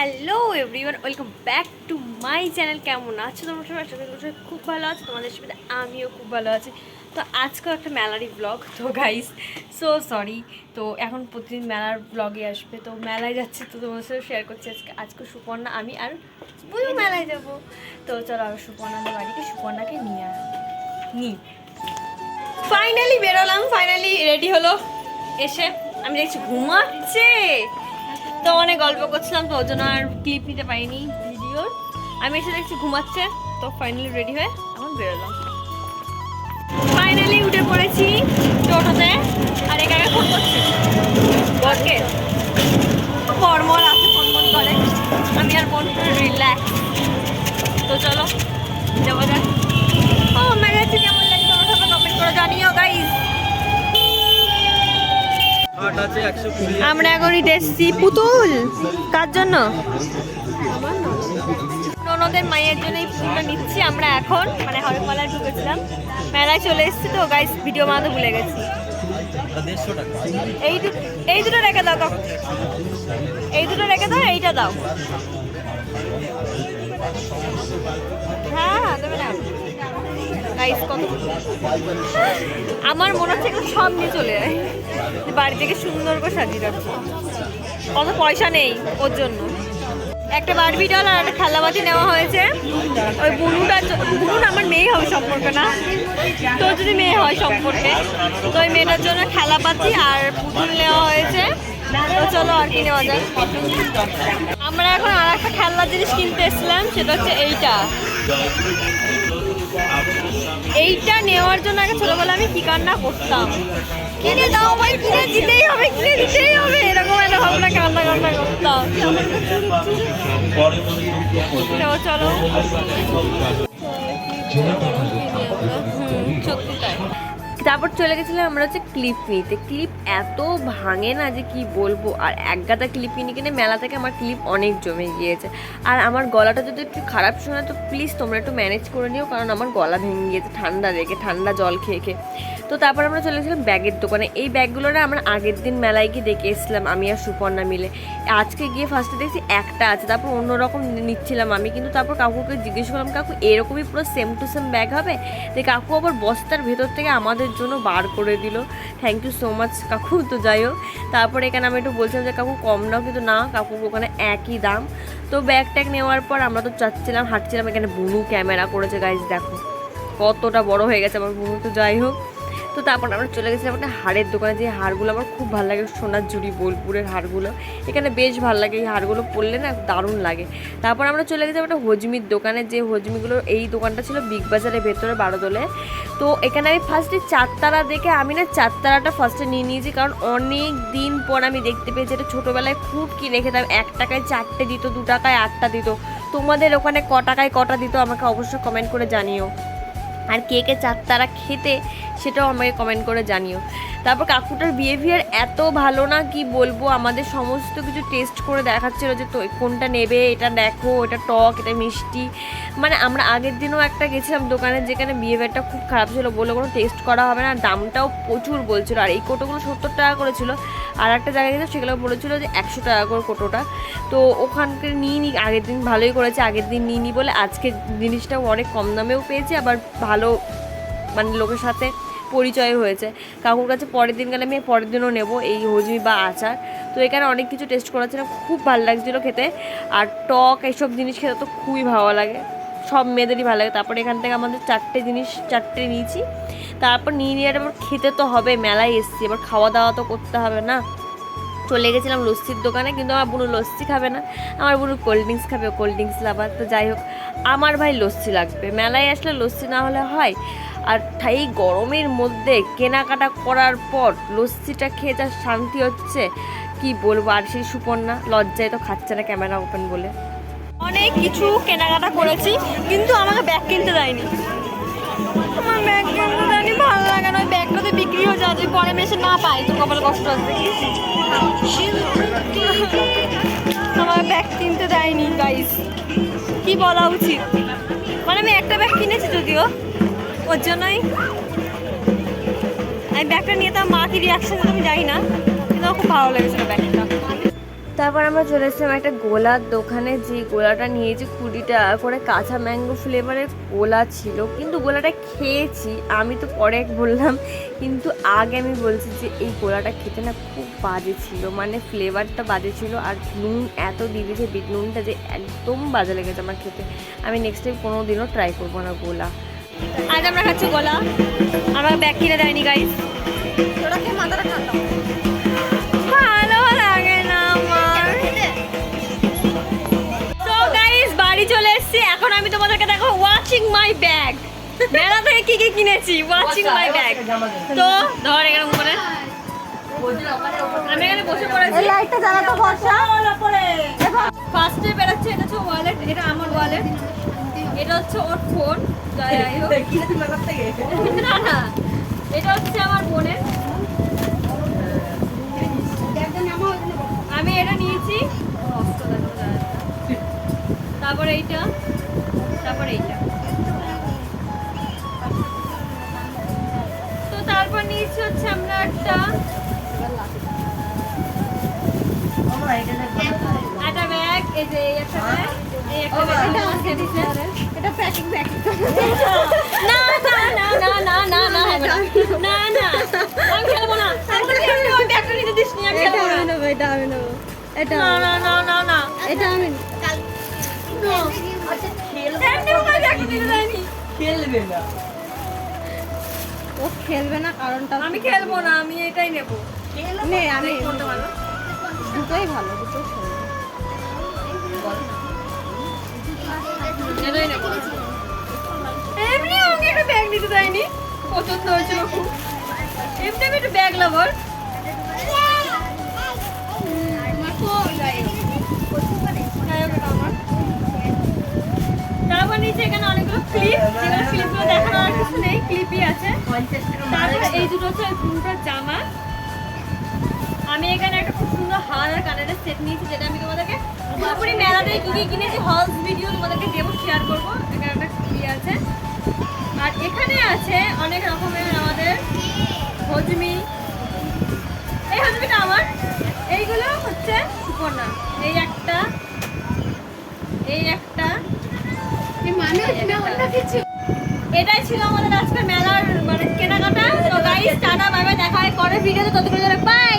Hello everyone, welcome back to my channel. কেমন আছো তোমরা সবাই? খুব ভালো আছো, তোমাদের সাথে আমিও খুব ভালো আছি। তো আজকেও একটা মেলারই ব্লগ। তো গাইস সরি, তো এখন প্রতিদিন মেলার ব্লগে আসবে, তো মেলায় যাচ্ছে, তো তোমাদের সাথে শেয়ার করছি। আজকে সুপর্ণা, আমি আর বুঝু মেলায় যাব। তো চলো আর সুপর্ণাদের বাড়িতে সুপর্ণাকে নিই। ফাইনালি বেরোলাম, ফাইনালি রেডি হলো। এসে আমি দেখছি ঘুমাচ্ছে, তো অনেক গল্প করছিলাম, তো ওর জন্য আর ক্লিপ নিতে পারিনি ভিডিওর। আমি এসে দেখছি ঘুমাচ্ছে, তো ফাইনালি রেডি হয়ে এখন বেরোলাম। ফাইনালি উঠে পড়েছি টোটোতে, আর এখানে ফোন করছি বরকে। বরমর আছে, ফোন করে, আমি আর বোন রিল্যাক্স। তো চলো যাওয়া যাক। ও আমার কাছে কেমন লাগে তোমরা সবাই কমেন্ট করে জানিও গাইস। আমরা এখন এসেছি পুতুল। কার জন্য? ননদের মায়ের জন্য এই পুতুলটা নিচ্ছি আমরা এখন। মানে হরকলায় ঢুকেছিলাম, মেলায় চলে এসেছি, তো গাইস ভিডিও বানাতে ভুলে গেছি। এই দুটো রেখে দাও, এই দুটো রেখে দাও, এইটা দাও। হ্যাঁ দেবে না গাইস। কত আমার মনে হচ্ছে একটু সব নিয়ে চলে যায়, বাড়ি থেকে সুন্দর করে সাজিয়ে রাখবো। কত পয়সা নেই ওর জন্য। একটা বারবি ডল আর একটা খেলাবাতি নেওয়া হয়েছে। ওই বুনুন আমার মেয়ে হবে সম্পর্কে না, তো যদি মেয়ে হয় সম্পর্কে, তো ওই মেয়েটার জন্য খেলাপাতি আর পুতুল নেওয়া হয়েছে। তো চলো আর কি নেওয়া যায়। আমরা এখন আর একটা খেলনার জিনিস কিনতে এসেছিলাম, সেটা হচ্ছে এইটা নেওয়ার জন্য আগে ছোটবেলা আমি কি কান্না করতাম, কিনে দাও ভাই, কিনে দিতেই হবে, এরকম একটা ভাবনা, কান্না করতাম। চলো সত্যি তাই। তারপর চলে গেছিলাম আমরা হচ্ছে ক্লিপ নিতে। ক্লিপ এত ভাঙে না যে কি বলবো, আর এক গাদা ক্লিপ কিনে মেলা থেকে আমার ক্লিপ অনেক জমে গিয়েছে। আর আমার গলাটা যদি একটু খারাপ শোনায় তো প্লিজ তোমরা একটু ম্যানেজ করে নিও, কারণ আমার গলা ভেঙে গিয়েছে ঠান্ডা জল খেয়ে। তো তারপর আমরা চলে গেছিলাম ব্যাগের দোকানে। এই ব্যাগগুলোরা আমরা আগের দিন মেলায় গিয়ে দেখে এসেছিলাম, আমি আর সুপর্ণা মিলে। আজকে গিয়ে ফার্স্টে দেখছি একটা আছে, তারপর অন্যরকম নিচ্ছিলাম আমি। কিন্তু তারপর কাকুকে জিজ্ঞেস করলাম, কাকু এরকমই পুরো সেম টু সেম ব্যাগ হবে? তাই কাকু আবার বস্তার ভেতর থেকে আমাদের জন্য বার করে দিল। থ্যাংক ইউ সো মাচ কাকু। তো যাই হোক, তারপরে এখানে আমি একটু বলছিলাম যে কাকু কম নাও, কিন্তু না, কাকু ওখানে একই দাম। তো ব্যাগ ট্যাগ নেওয়ার পর আমরা তো যাচ্ছিলাম, হাঁটছিলাম। এখানে বুনু ক্যামেরা করেছে গাইজ, দেখো কতটা বড় হয়ে গেছে আমার বুনু। তো যাই হোক, তো তারপর আমরা চলে গেছিলাম একটা হাড়ের দোকানে। যে হাড়গুলো আমার খুব ভালো লাগে, সোনার ঝুড়ি বোলপুরের হাড়গুলো এখানে বেশ ভালো লাগে, এই হাড়গুলো পরলে না দারুণ লাগে। তারপর আমরা চলে গেছিলাম একটা হজমির দোকানে। যে হজমিগুলো, এই দোকানটা ছিল বিগ বাজারের ভেতরে 12 দলে। তো এখানে আমি ফার্স্টে চারতারা দেখে আমি না চারতারাটা ফার্স্টে নিয়ে নিয়েছি, কারণ অনেক দিন পর আমি দেখতে পেয়েছি। এটা ছোটোবেলায় খুব কিনে খেতাম, 1 টাকায় 4টে দিত, 2 টাকায় 8টা দিত। তোমাদের ওখানে ক টাকায় কটা দিত আমাকে অবশ্যই কমেন্ট করে জানিও, আর কে চারতারা খেতে সেটাও আমাকে কমেন্ট করে জানিও। তারপর কাকুটার বিহেভিয়ার এত ভালো না কি বলবো, আমাদের সমস্ত কিছু টেস্ট করে দেখাচ্ছিলো যে তো কোনটা নেবে, এটা দেখো, এটা টক, এটা মিষ্টি। মানে আমরা আগের দিনও একটা গেছিলাম দোকানে, যেখানে বিহেভিয়ারটা খুব খারাপ ছিল, বলে কোনো টেস্ট করা হবে না, দামটাও প্রচুর বলছিল। আর এই কোটোগুলো 70 টাকা করেছিল, আর একটা জায়গায় গেছিলো সেগুলো বলেছিলো যে 100 টাকা করে কোটোটা। তো ওখানকে নিই, আগের দিন ভালোই করেছে, আগের দিন নিই বলে আজকে জিনিসটাও অনেক কম দামেও পেয়েছি, আবার ভালো মানে লোকের সাথে পরিচয় হয়েছে। কাকুর কাছে পরের দিন গেলে আমি পরের দিনও নেবো এই হজমি বা আচার। তো এখানে অনেক কিছু টেস্ট করেছিলাম, খুব ভালো লাগছিলো খেতে। আর টক এইসব জিনিস খেতে তো খুবই ভালো লাগে, সব মেয়েদেরই ভালো লাগে। তারপরে এখান থেকে আমাদের 4টে নিয়েছি। তারপর নিয়ে আবার খেতে তো হবে, মেলায় এসেছি, এবার খাওয়া দাওয়া তো করতে হবে না। চলে গেছিলাম লস্যির দোকানে, কিন্তু আমার বুনু লস্যি খাবে না, আমার বুনু কোল্ড ড্রিঙ্কস খাবে, কোল্ড ড্রিঙ্কস লাভার। তো যাই হোক, আমার ভাই লস্যি লাগবে, মেলায় আসলে লস্যি না হলে হয়। আর এই গরমের মধ্যে কেনাকাটা করার পর লস্যিটা খেয়ে যা শান্তি হচ্ছে কি বলবো। আর সেই সুপর্ণা লজ্জায় তো খাচ্ছে না ক্যামেরা ওপেন বলে। অনেক কিছু কেনাকাটা করেছি, কিন্তু আমাকে ব্যাগ কিনতে দেয়নি। আমার ব্যাগ কিনতে দেয়নি, ভালো লাগে না। ওই ব্যাগটাতে বিক্রি হয়ে যাচ্ছে, পরে মেশে না পাই তো কপালে কষ্ট আছে। আমার ব্যাগ কিনতে দেয়নি গাইস, কি বলা উচিত। মানে আমি একটা ব্যাগ কিনেছি যদিও, ওর জন্যই আমি ব্যাগটা নিয়ে, তার মা কি রিয়াকশন আমি জানি না, কিন্তু আমার খুব ভালো লেগেছিল ব্যাগটা। তারপর আমরা চলে এসেছিলাম একটা গোলার দোকানে, যে গোলাটা নিয়েছি 20 টাকা করে, কাঁচা ম্যাঙ্গো ফ্লেভারের গোলা ছিল। কিন্তু গোলাটা খেয়েছি আমি তো পরে বললাম, কিন্তু আগে আমি বলছি যে এই গোলাটা খেতে না খুব বাজে ছিল, মানে ফ্লেভারটা বাজে ছিল, আর নুন এত দিয়ে দিয়েছে বিট নুনটা যে একদম বাজে লেগেছে আমার খেতে। আমি নেক্সট টাইম কোনো দিনও ট্রাই করবো না গোলা। আজ আমরা খাচ্ছি গোলা, আমার ব্যাগ কিনে দেয়নি গাইস। মাথাটা ঠান্ডা ভালো লাগে না আমার। তো গাইস বাড়ি চলে এসেছি, এখন আমি তোমাদেরকে দেখো ওয়াচিং মাই ব্যাগ। মেলা থেকে কি কি কিনেছি, ওয়াচিং মাই ব্যাগ। তো ধর এখানে উপরে আমি এখানে বসে পড়েছি, লাইটটা জ্বালাতো বর্ষা পরে। ফার্স্টে বেরোচ্ছে, এটা হচ্ছে ওয়ালেট, এটা আমার ওয়ালেট, এটা হচ্ছে ওর ফোন, না না এটা হচ্ছে আমার বোনের। আমি এটা নিয়েছি, তারপরে এইটা, তারপরে এইটা, তো তারপর নিয়েছি হচ্ছে আমরা একটা ব্যাগ, এই যে এই একটা ব্যাগ, এই একটা ব্যাগ এটা প্যাকিং ব্যাগ। না না না না না না না না না আমি খেলবো না, ওই ব্যাগটা নিতে দিস নি, আমি খেলবো না। এটা আমি নেব, এটা না না না না না এটা আমি আচ্ছা খেলবে না, ব্যাগটা দিতে দেয়নি, খেলবে না, ও খেলবে না কারণটা আমি খেলবো না, আমি এটাই নেব। নে আমি কোনটা ভালো, দুটোই ভালো, দুটোই ভালো, এটাই নেব। এমনি আমাকে একটা ব্যাগ নিতে দেয়নি, পছন্দ হয়েছিল খুব, এমনি আমি একটা ব্যাগ লাভার। তারপর নিচে এখানে অনেকগুলো ক্লিপ, যেগুলো ক্লিপগুলো দেখানোর আর কিছু নেই, ক্লিপই আছে। তারপর এই দুটো হচ্ছে দুটো জামা। আমি এখানে একটা খুব সুন্দর হার আর কানের সেট নিয়েছি, যেটা আমি তোমাদেরকে পুরোপুরি মেলাতে কি কি কিনেছি হলস ভিডিও তোমাদেরকে দেবো, শেয়ার করবো। এখানে একটা ইয়ে আছে, আর এখানে আছে অনেক রকমের আমাদের হজমি। এই হজমিটা আমার, এইগুলো হচ্ছে সুপর্ণা, এই একটা, এই একটা, এটাই ছিল আমাদের আজকে মেলার মানে কেনাকাটা। তো গাইস টাটা বাই বাই, দেখা হয় পরের ভিডিওতে, ততক্ষণ বাই।